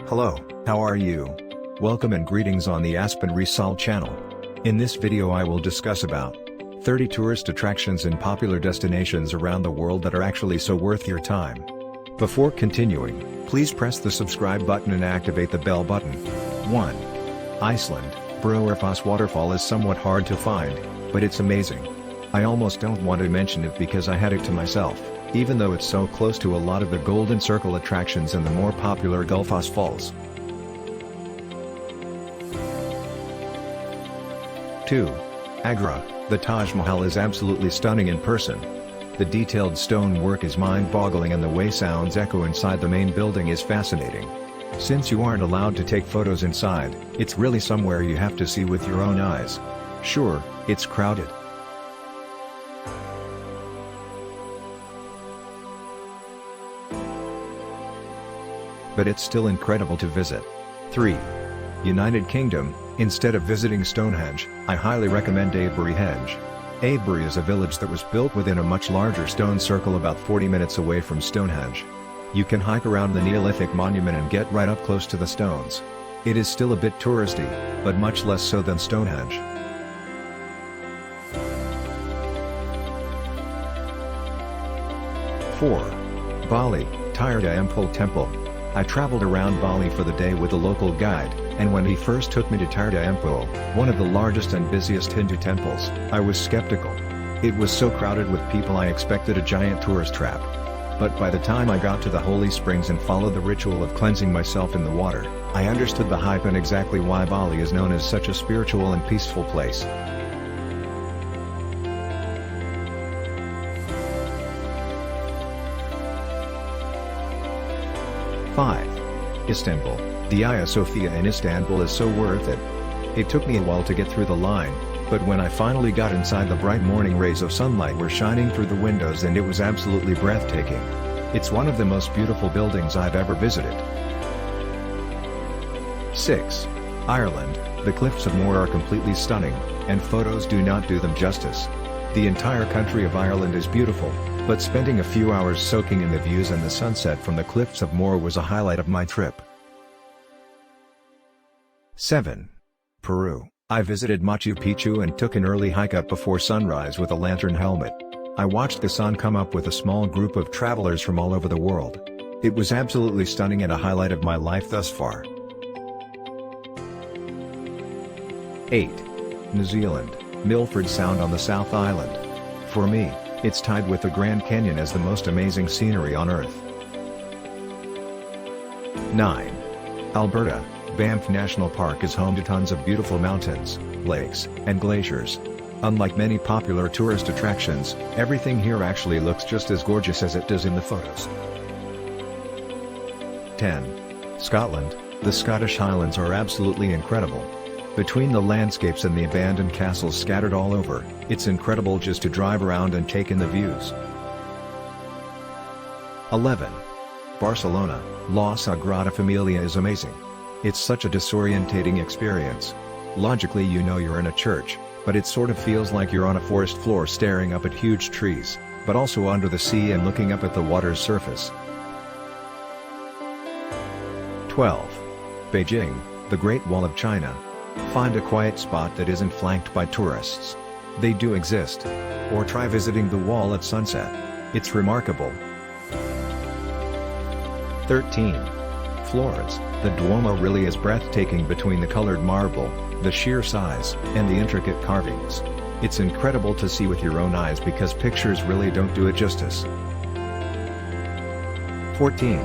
Hello, how are you? Welcome and greetings on the Aspen Result channel. In this video I will discuss about 30 tourist attractions and popular destinations around the world that are actually so worth your time. Before continuing, please press the subscribe button and activate the bell button. 1. Iceland, Brewer Foss Waterfall is somewhat hard to find, but it's amazing. I almost don't want to mention it because I had it to myself, even though it's so close to a lot of the Golden Circle attractions and the more popular Foss Falls. 2. Agra, the Taj Mahal is absolutely stunning in person. The detailed stone work is mind-boggling and the way sounds echo inside the main building is fascinating. Since you aren't allowed to take photos inside, it's really somewhere you have to see with your own eyes. Sure, it's crowded. But it's still incredible to visit. 3. United Kingdom, instead of visiting Stonehenge, I highly recommend Avebury. Avebury is a village that was built within a much larger stone circle about 40 minutes away from Stonehenge. You can hike around the Neolithic monument and get right up close to the stones. It is still a bit touristy, but much less so than Stonehenge. 4. Bali, Tirta Temple. I traveled around Bali for the day with a local guide, and when he first took me to Tirta, one of the largest and busiest Hindu temples, I was skeptical. It was so crowded with people I expected a giant tourist trap. But by the time I got to the holy springs and followed the ritual of cleansing myself in the water, I understood the hype and exactly why Bali is known as such a spiritual and peaceful place. 5. Istanbul, the Hagia Sophia in Istanbul is so worth it. It took me a while to get through the line, but when I finally got inside the bright morning rays of sunlight were shining through the windows and it was absolutely breathtaking. It's one of the most beautiful buildings I've ever visited. 6. Ireland, the cliffs of Moher are completely stunning, and photos do not do them justice. The entire country of Ireland is beautiful, but spending a few hours soaking in the views and the sunset from the cliffs of Moher was a highlight of my trip. 7. Peru, I visited Machu Picchu and took an early hike up before sunrise with a lantern helmet. I watched the sun come up with a small group of travelers from all over the world. It was absolutely stunning and a highlight of my life thus far. 8. New Zealand, Milford Sound on the South Island. For me, it's tied with the Grand Canyon as the most amazing scenery on Earth. 9. Alberta, Bamf National Park is home to tons of beautiful mountains, lakes, and glaciers. Unlike many popular tourist attractions, everything here actually looks just as gorgeous as it does in the photos. 10. Scotland, the Scottish Highlands are absolutely incredible. Between the landscapes and the abandoned castles scattered all over, it's incredible just to drive around and take in the views. 11. Barcelona, La Sagrada Familia is amazing. It's such a disorientating experience. Logically you know you're in a church, but it sort of feels like you're on a forest floor staring up at huge trees, but also under the sea and looking up at the water's surface. 12. Beijing, the Great Wall of China. Find a quiet spot that isn't flanked by tourists. They do exist. Or try visiting the wall at sunset. It's remarkable. 13. Florence, the Duomo really is breathtaking between the colored marble, the sheer size, and the intricate carvings. It's incredible to see with your own eyes because pictures really don't do it justice. 14.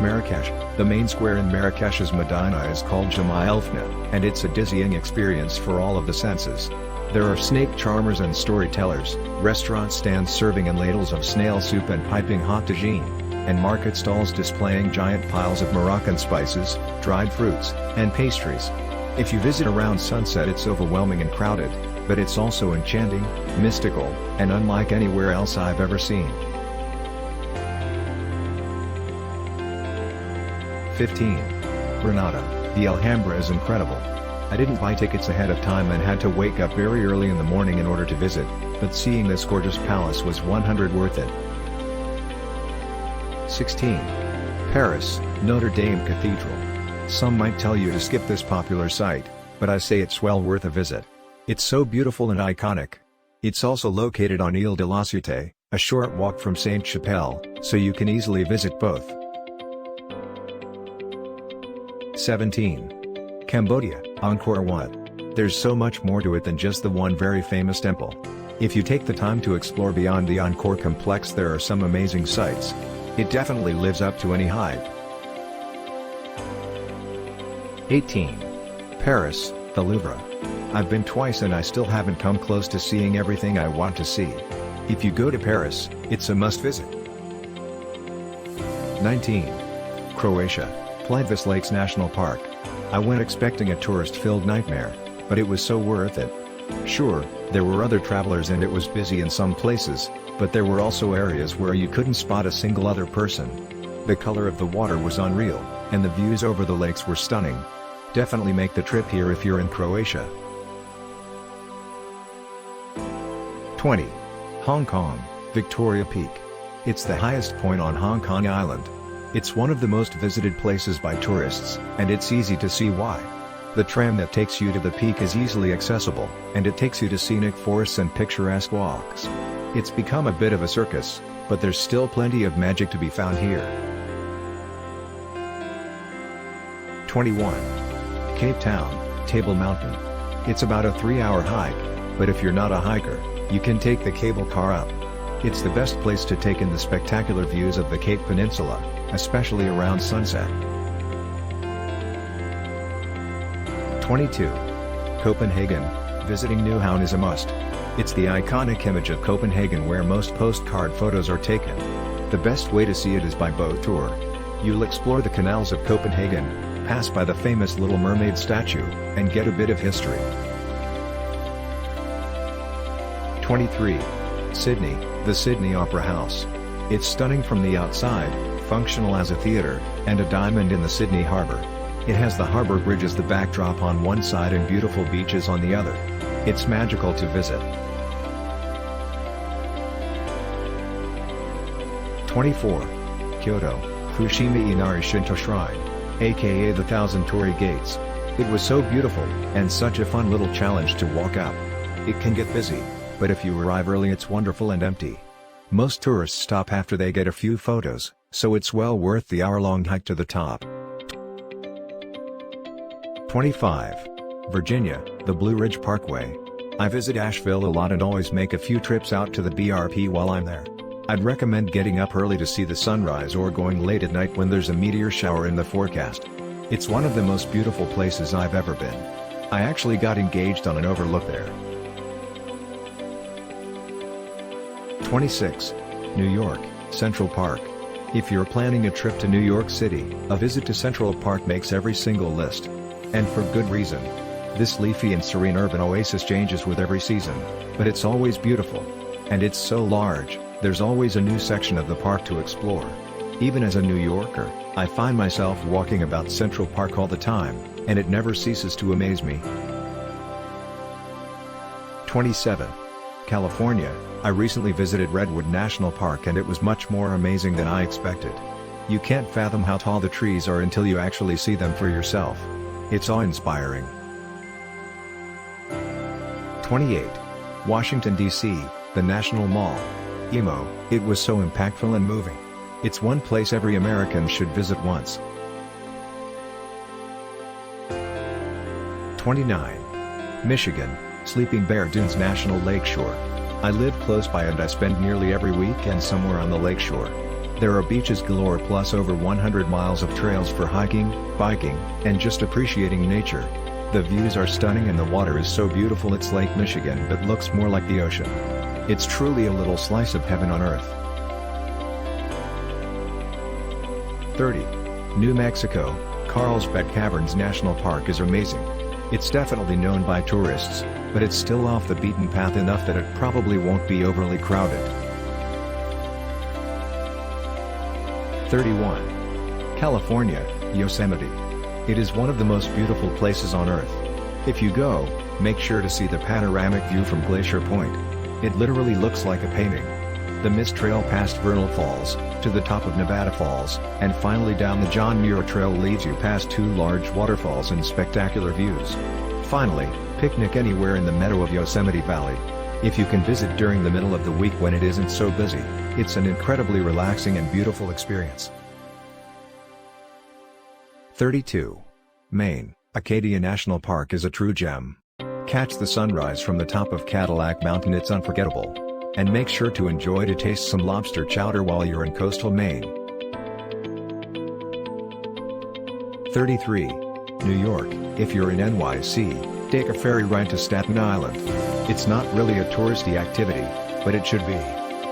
Marrakesh, the main square in Marrakesh's Medina is called Jama Elfna, and it's a dizzying experience for all of the senses. There are snake charmers and storytellers, restaurant stands serving in ladles of snail soup and piping hot tagine, and market stalls displaying giant piles of Moroccan spices, dried fruits, and pastries. If you visit around sunset it's overwhelming and crowded, but it's also enchanting, mystical, and unlike anywhere else I've ever seen. 15. Granada, the Alhambra is incredible. I didn't buy tickets ahead of time and had to wake up very early in the morning in order to visit, but seeing this gorgeous palace was 100% worth it. 16. Paris, Notre Dame Cathedral. Some might tell you to skip this popular site, but I say it's well worth a visit. It's so beautiful and iconic. It's also located on Ile de la Cité, a short walk from Sainte-Chapelle, so you can easily visit both. 17. Cambodia Encore. What? There's so much more to it than just the one very famous temple. If you take the time to explore beyond the Encore complex, there are some amazing sights. It definitely lives up to any hype. 18. Paris, the Louvre. I've been twice and I still haven't come close to seeing everything I want to see. If you go to Paris, it's a must visit. 19. Croatia, Plitvice Lakes National Park. I went expecting a tourist-filled nightmare, but it was so worth it. Sure, there were other travelers and it was busy in some places, but there were also areas where you couldn't spot a single other person. The color of the water was unreal, and the views over the lakes were stunning. Definitely make the trip here if you're in Croatia. 20. Hong Kong, Victoria Peak. It's the highest point on Hong Kong Island. It's one of the most visited places by tourists, and it's easy to see why. The tram that takes you to the peak is easily accessible, and it takes you to scenic forests and picturesque walks. It's become a bit of a circus, but there's still plenty of magic to be found here. 21. Cape Town, Table Mountain. It's about a 3-hour hike, but if you're not a hiker, you can take the cable car up. It's the best place to take in the spectacular views of the Cape Peninsula, especially around sunset. 22. Copenhagen, visiting Nyhavn is a must. It's the iconic image of Copenhagen where most postcard photos are taken. The best way to see it is by boat tour. You'll explore the canals of Copenhagen, pass by the famous Little Mermaid statue, and get a bit of history. 23. Sydney, the Sydney Opera House. It's stunning from the outside, functional as a theatre, and a diamond in the Sydney Harbour. It has the harbour bridge as the backdrop on one side and beautiful beaches on the other. It's magical to visit. 24. Kyoto, Fushimi Inari Shinto Shrine, aka the Thousand Tory Gates. It was so beautiful, and such a fun little challenge to walk up. It can get busy, but if you arrive early it's wonderful and empty. Most tourists stop after they get a few photos, so it's well worth the hour-long hike to the top. 25. Virginia, the Blue Ridge Parkway. I visit Asheville a lot and always make a few trips out to the BRP while I'm there. I'd recommend getting up early to see the sunrise or going late at night when there's a meteor shower in the forecast. It's one of the most beautiful places I've ever been. I actually got engaged on an overlook there. 26. New York, Central Park. If you're planning a trip to New York City, a visit to Central Park makes every single list. And for good reason. This leafy and serene urban oasis changes with every season, but it's always beautiful. And it's so large, there's always a new section of the park to explore. Even as a New Yorker, I find myself walking about Central Park all the time, and it never ceases to amaze me. 27. California, I recently visited Redwood National Park and it was much more amazing than I expected. You can't fathom how tall the trees are until you actually see them for yourself. It's awe-inspiring. 28. Washington, D.C., the National Mall. EMO, it was so impactful and moving. It's one place every American should visit once. 29. Michigan, Sleeping Bear Dunes National Lakeshore. I live close by and I spend nearly every weekend somewhere on the lakeshore. There are beaches galore plus over 100 miles of trails for hiking, biking, and just appreciating nature. The views are stunning and the water is so beautiful it's Lake Michigan but looks more like the ocean. It's truly a little slice of heaven on earth. 30. New Mexico, Carlsbad Caverns National Park is amazing. It's definitely known by tourists, but it's still off the beaten path enough that it probably won't be overly crowded. 31. California, Yosemite. It is one of the most beautiful places on Earth. If you go, make sure to see the panoramic view from Glacier Point. It literally looks like a painting. The Mist Trail past Vernal Falls, to the top of Nevada Falls, and finally down the John Muir Trail leads you past 2 large waterfalls and spectacular views. Finally, picnic anywhere in the meadow of Yosemite Valley. If you can visit during the middle of the week when it isn't so busy, it's an incredibly relaxing and beautiful experience. 32. Maine, Acadia National Park is a true gem. Catch the sunrise from the top of Cadillac Mountain, it's unforgettable. And make sure to enjoy to taste some lobster chowder while you're in coastal Maine. 33. New York, if you're in NYC, take a ferry ride to Staten Island. It's not really a touristy activity, but it should be.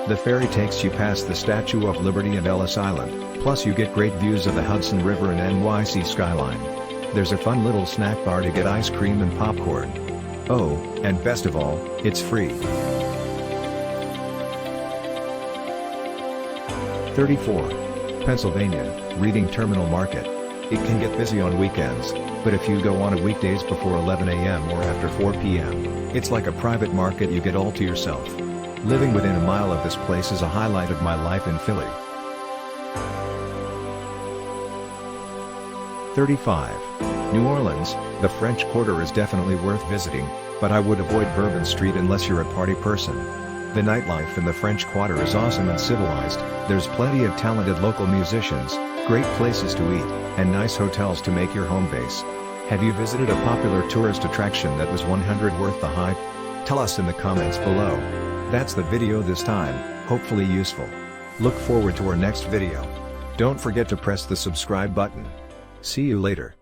The ferry takes you past the Statue of Liberty and Ellis Island, plus you get great views of the Hudson River and NYC skyline. There's a fun little snack bar to get ice cream and popcorn. Oh, and best of all, it's free. 34. Pennsylvania, Reading Terminal Market. It can get busy on weekends, but if you go on weekdays before 11 a.m. or after 4 p.m., it's like a private market you get all to yourself. Living within a mile of this place is a highlight of my life in Philly. 35. New Orleans, the French Quarter is definitely worth visiting, but I would avoid Bourbon Street unless you're a party person. The nightlife in the French Quarter is awesome and civilized, there's plenty of talented local musicians, great places to eat, and nice hotels to make your home base. Have you visited a popular tourist attraction that was 100 worth the hype? Tell us in the comments below. That's the video this time, hopefully useful. Look forward to our next video. Don't forget to press the subscribe button. See you later.